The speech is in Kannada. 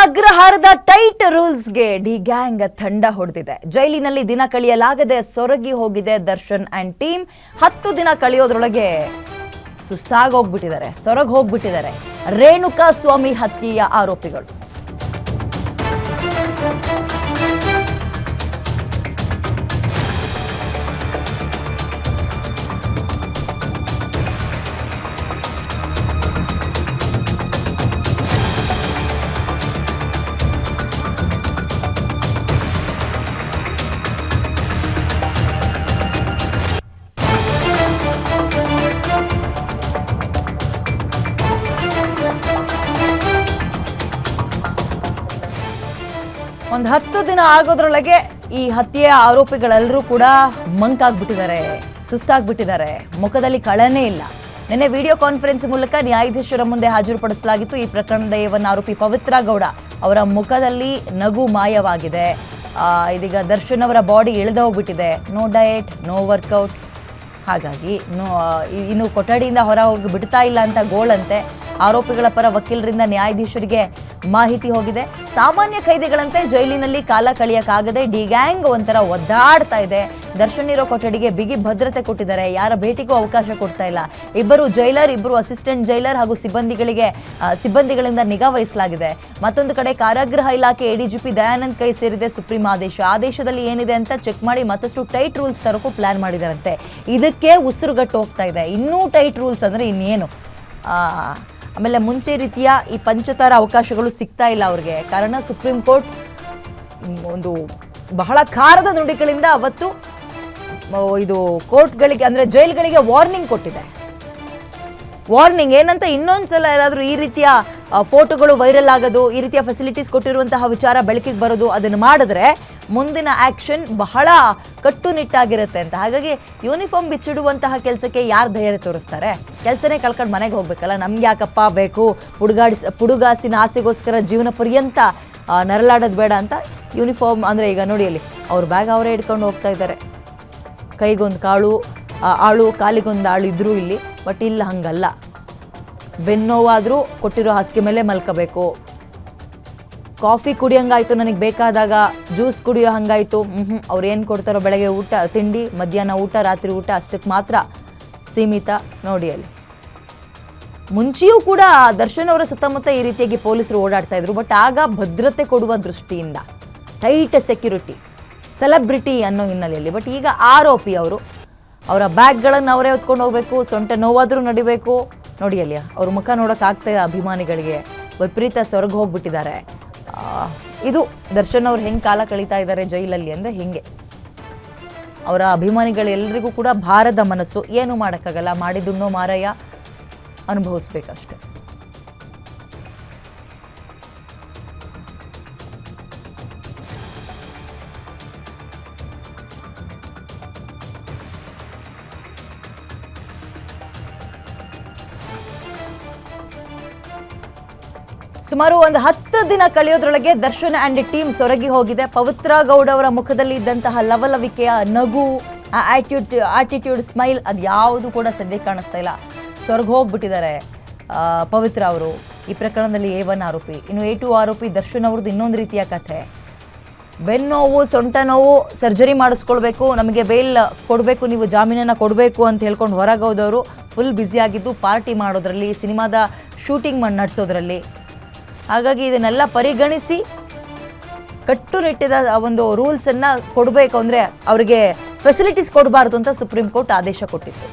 ಅಗ್ರಹಾರದ ಟೈಟ್ ರೂಲ್ಸ್ಗೆ ಡಿ ಗ್ಯಾಂಗ್ ತಂಡ ಹೊಡೆದಿದೆ. ಜೈಲಿನಲ್ಲಿ ದಿನ ಕಳೆಯಲಾಗದೆ ಸೊರಗಿ ಹೋಗಿದೆ ದರ್ಶನ್ ಅಂಡ್ ಟೀಮ್. 10 ದಿನ ಕಳೆಯೋದ್ರೊಳಗೆ ಸುಸ್ತಾಗಿ ಹೋಗ್ಬಿಟ್ಟಿದ್ದಾರೆ, ಸೊರಗಿ ಹೋಗ್ಬಿಟ್ಟಿದ್ದಾರೆ ರೇಣುಕಾ ಸ್ವಾಮಿ ಹತ್ಯೆಯ ಆರೋಪಿಗಳು. ಒಂದು 10 ದಿನ ಆಗೋದ್ರೊಳಗೆ ಈ ಹತ್ಯೆಯ ಆರೋಪಿಗಳೆಲ್ಲರೂ ಕೂಡ ಮಂಕಾಗ್ಬಿಟ್ಟಿದ್ದಾರೆ, ಸುಸ್ತಾಗ್ಬಿಟ್ಟಿದ್ದಾರೆ, ಮುಖದಲ್ಲಿ ಕಳನೇ ಇಲ್ಲ. ನಿನ್ನೆ ವಿಡಿಯೋ ಕಾನ್ಫರೆನ್ಸ್ ಮೂಲಕ ನ್ಯಾಯಾಧೀಶರ ಮುಂದೆ ಹಾಜರುಪಡಿಸಲಾಗಿತ್ತು. ಈ ಪ್ರಕರಣದ A1 ಆರೋಪಿ ಪವಿತ್ರ ಗೌಡ ಅವರ ಮುಖದಲ್ಲಿ ನಗು ಮಾಯವಾಗಿದೆ. ಇದೀಗ ದರ್ಶನ್ ಅವರ ಬಾಡಿ ಇಳಿದು ಹೋಗ್ಬಿಟ್ಟಿದೆ. ನೋ ಡಯಟ್, ನೋ ವರ್ಕೌಟ್, ಹಾಗಾಗಿ ಇನ್ನು ಕೊಠಡಿಯಿಂದ ಹೊರ ಹೋಗಿ ಬಿಡ್ತಾ ಇಲ್ಲ ಅಂತ ಗೋಳಂತೆ. ಆರೋಪಿಗಳ ಪರ ವಕೀಲರಿಂದ ನ್ಯಾಯಾಧೀಶರಿಗೆ ಮಾಹಿತಿ ಹೋಗಿದೆ. ಸಾಮಾನ್ಯ ಖೈದಿಗಳಂತೆ ಜೈಲಿನಲ್ಲಿ ಕಾಲ ಕಳೆಯಕ್ಕಾಗದೆ ಡಿ ಗ್ಯಾಂಗ್ ಒಂಥರ ಒದ್ದಾಡ್ತಾ ಇದೆ. ದರ್ಶನ್ ಇರೋ ಕೊಠಡಿಗೆ ಬಿಗಿ ಭದ್ರತೆ ಕೊಟ್ಟಿದ್ದಾರೆ, ಯಾರ ಭೇಟಿಗೂ ಅವಕಾಶ ಕೊಡ್ತಾ ಇಲ್ಲ. ಇಬ್ಬರು ಜೈಲರ್, ಇಬ್ಬರು ಅಸಿಸ್ಟೆಂಟ್ ಜೈಲರ್ ಹಾಗೂ ಸಿಬ್ಬಂದಿಗಳಿಂದ ನಿಗಾ ವಹಿಸಲಾಗಿದೆ. ಮತ್ತೊಂದು ಕಡೆ ಕಾರಾಗೃಹ ಇಲಾಖೆ ADGP ದಯಾನಂದ್ ಕೈ ಸೇರಿದೆ ಸುಪ್ರೀಂ ಆದೇಶ. ಆದೇಶದಲ್ಲಿ ಏನಿದೆ ಅಂತ ಚೆಕ್ ಮಾಡಿ ಮತ್ತಷ್ಟು ಟೈಟ್ ರೂಲ್ಸ್ ತರೋಕ್ಕೂ ಪ್ಲಾನ್ ಮಾಡಿದಾರಂತೆ. ಇದಕ್ಕೆ ಉಸಿರುಗಟ್ಟು ಹೋಗ್ತಾ ಇದೆ. ಇನ್ನೂ ಟೈಟ್ ರೂಲ್ಸ್ ಅಂದರೆ ಇನ್ನೇನು. ಆಮೇಲೆ ಮುಂಚೆ ರೀತಿಯ ಈ ಪಂಚತಾರ ಅವಕಾಶಗಳು ಸಿಗ್ತಾ ಇಲ್ಲ ಅವ್ರಿಗೆ. ಕಾರಣ ಸುಪ್ರೀಂ ಕೋರ್ಟ್ ಒಂದು ಬಹಳ ಖಾರದ ನುಡಿಗಳಿಂದ ಅವತ್ತು ಇದು ಕೋರ್ಟ್ಗಳಿಗೆ ಅಂದರೆ ಜೈಲ್ಗಳಿಗೆ ವಾರ್ನಿಂಗ್ ಕೊಟ್ಟಿದೆ. ವಾರ್ನಿಂಗ್ ಏನಂತ, ಇನ್ನೊಂದ್ಸಲ ಯಾರಾದರೂ ಈ ರೀತಿಯ ಫೋಟೋಗಳು ವೈರಲ್ ಆಗೋದು, ಈ ರೀತಿಯ ಫೆಸಿಲಿಟೀಸ್ ಕೊಟ್ಟಿರುವಂತಹ ವಿಚಾರ ಬೆಳಕಿಗೆ ಬರೋದು, ಅದನ್ನು ಮಾಡಿದ್ರೆ ಮುಂದಿನ ಆ್ಯಕ್ಷನ್ ಬಹಳ ಕಟ್ಟುನಿಟ್ಟಾಗಿರುತ್ತೆ ಅಂತ. ಹಾಗಾಗಿ ಯೂನಿಫಾರ್ಮ್ ಬಿಚ್ಚಿಡುವಂತಹ ಕೆಲಸಕ್ಕೆ ಯಾರು ಧೈರ್ಯ ತೋರಿಸ್ತಾರೆ? ಕೆಲಸನೇ ಕಳ್ಕೊಂಡು ಮನೆಗೆ ಹೋಗ್ಬೇಕಲ್ಲ, ನಮ್ಗೆ ಯಾಕಪ್ಪ ಬೇಕು ಪುಡುಗಾಸಿನ ಆಸೆಗೋಸ್ಕರ ಜೀವನ ಪರ್ಯಂತ ನರಳಾಡೋದು ಬೇಡ ಅಂತ ಯೂನಿಫಾರ್ಮ್ ಅಂದರೆ ಈಗ ನೋಡಿ ಅಲ್ಲಿ ಅವ್ರ ಬ್ಯಾಗ್ ಅವರೇ ಇಟ್ಕೊಂಡು ಹೋಗ್ತಾ ಇದ್ದಾರೆ. ಕೈಗೊಂದು ಆಳು ಕಾಲಿಗೊಂದು ಆಳು ಇದ್ರೂ ಇಲ್ಲಿ, ಬಟ್ ಇಲ್ಲ ಹಂಗಲ್ಲ. ಬೆನ್ನೋವಾದರೂ ಕೊಟ್ಟಿರೋ ಹಾಸಿಗೆ ಮೇಲೆ ಮಲ್ಕೋಬೇಕು. ಕಾಫಿ ಕುಡಿಯೋಂಗಾಯ್ತು, ನನಗೆ ಬೇಕಾದಾಗ ಜ್ಯೂಸ್ ಕುಡಿಯೋ ಹಂಗಾಯ್ತು. ಅವ್ರು ಏನು ಕೊಡ್ತಾರೋ ಬೆಳಗ್ಗೆ ಊಟ, ತಿಂಡಿ, ಮಧ್ಯಾಹ್ನ ಊಟ, ರಾತ್ರಿ ಊಟ ಅಷ್ಟಕ್ಕೆ ಮಾತ್ರ ಸೀಮಿತ. ನೋಡಿ ಅಲ್ಲಿ ಮುಂಚೆಯೂ ಕೂಡ ದರ್ಶನ್ ಅವರ ಸುತ್ತಮುತ್ತ ಈ ರೀತಿಯಾಗಿ ಪೊಲೀಸರು ಓಡಾಡ್ತಾ ಇದ್ರು. ಬಟ್ ಆಗ ಭದ್ರತೆ ಕೊಡುವ ದೃಷ್ಟಿಯಿಂದ ಟೈಟ್ ಸೆಕ್ಯೂರಿಟಿ, ಸೆಲೆಬ್ರಿಟಿ ಅನ್ನೋ ಹಿನ್ನೆಲೆಯಲ್ಲಿ. ಬಟ್ ಈಗ ಆರೋಪಿ ಅವರು ಅವರ ಬ್ಯಾಗ್ಗಳನ್ನು ಅವರೇ ಹೊತ್ಕೊಂಡು ಹೋಗ್ಬೇಕು, ಸೊಂಟ ನೋವಾದರೂ ನಡಿಬೇಕು. ನೋಡಿ ಅಲ್ಲಿ ಅವ್ರ ಮುಖ ನೋಡೋಕ್ಕಾಗ್ತಾ ಇದೆ ಅಭಿಮಾನಿಗಳಿಗೆ. ವಿಪರೀತ ಸೊರಗು ಹೋಗ್ಬಿಟ್ಟಿದ್ದಾರೆ. ಇದು ದರ್ಶನ್ ಅವ್ರು ಹೆಂಗೆ ಕಾಲ ಕಳೀತಾ ಇದ್ದಾರೆ ಜೈಲಲ್ಲಿ ಅಂದರೆ ಹಿಂಗೆ. ಅವರ ಅಭಿಮಾನಿಗಳೆಲ್ಲರಿಗೂ ಕೂಡ ಭಾರದ ಮನಸ್ಸು, ಏನು ಮಾಡೋಕ್ಕಾಗಲ್ಲ, ಮಾಡಿದುಣ್ಣೋ ಮಾರಯ್ಯ, ಅನುಭವಿಸ್ಬೇಕಷ್ಟೆ. ಸುಮಾರು ಒಂದು 10 ದಿನ ಕಳೆಯೋದ್ರೊಳಗೆ ದರ್ಶನ್ ಅಂಡ್ ಟೀಮ್ ಸೊರಗಿ ಹೋಗಿದೆ. ಪವಿತ್ರ ಗೌಡ ಅವರ ಮುಖದಲ್ಲಿ ಇದ್ದಂತಹ ಲವಲವಿಕೆಯ ನಗು, ಆಟಿಟ್ಯೂಡ್, ಸ್ಮೈಲ್, ಅದು ಯಾವುದು ಕೂಡ ಸದ್ಯಕ್ಕೆ ಕಾಣಿಸ್ತಾ ಇಲ್ಲ. ಸೊರಗಿ ಹೋಗ್ಬಿಟ್ಟಿದ್ದಾರೆ ಪವಿತ್ರ ಅವರು. ಈ ಪ್ರಕರಣದಲ್ಲಿ A1 ಆರೋಪಿ. ಇನ್ನು A2 ಆರೋಪಿ ದರ್ಶನ್ ಅವ್ರದ್ದು ಇನ್ನೊಂದು ರೀತಿಯ ಕಥೆ. ಬೆನ್ನೋವು, ಸೊಂಟ ನೋವು, ಸರ್ಜರಿ ಮಾಡಿಸ್ಕೊಳ್ಬೇಕು, ನಮಗೆ ಬೇಲ್ ಕೊಡಬೇಕು, ನೀವು ಜಾಮೀನನ್ನು ಕೊಡಬೇಕು ಅಂತ ಹೇಳ್ಕೊಂಡು ಹೊರಗೆ ಹೋದವರು ಫುಲ್ ಬ್ಯುಸಿಯಾಗಿದ್ದು ಪಾರ್ಟಿ ಮಾಡೋದ್ರಲ್ಲಿ, ಸಿನಿಮಾದ ಶೂಟಿಂಗ್ ನಡೆಸೋದ್ರಲ್ಲಿ. ಹಾಗಾಗಿ ಇದನ್ನೆಲ್ಲ ಪರಿಗಣಿಸಿ ಕಟ್ಟುನಿಟ್ಟಿದ ಒಂದು ರೂಲ್ಸನ್ನು ಕೊಡಬೇಕು, ಅಂದರೆ ಅವರಿಗೆ ಫೆಸಿಲಿಟೀಸ್ ಕೊಡಬಾರ್ದು ಅಂತ ಸುಪ್ರೀಂ ಕೋರ್ಟ್ ಆದೇಶ ಕೊಟ್ಟಿತ್ತು.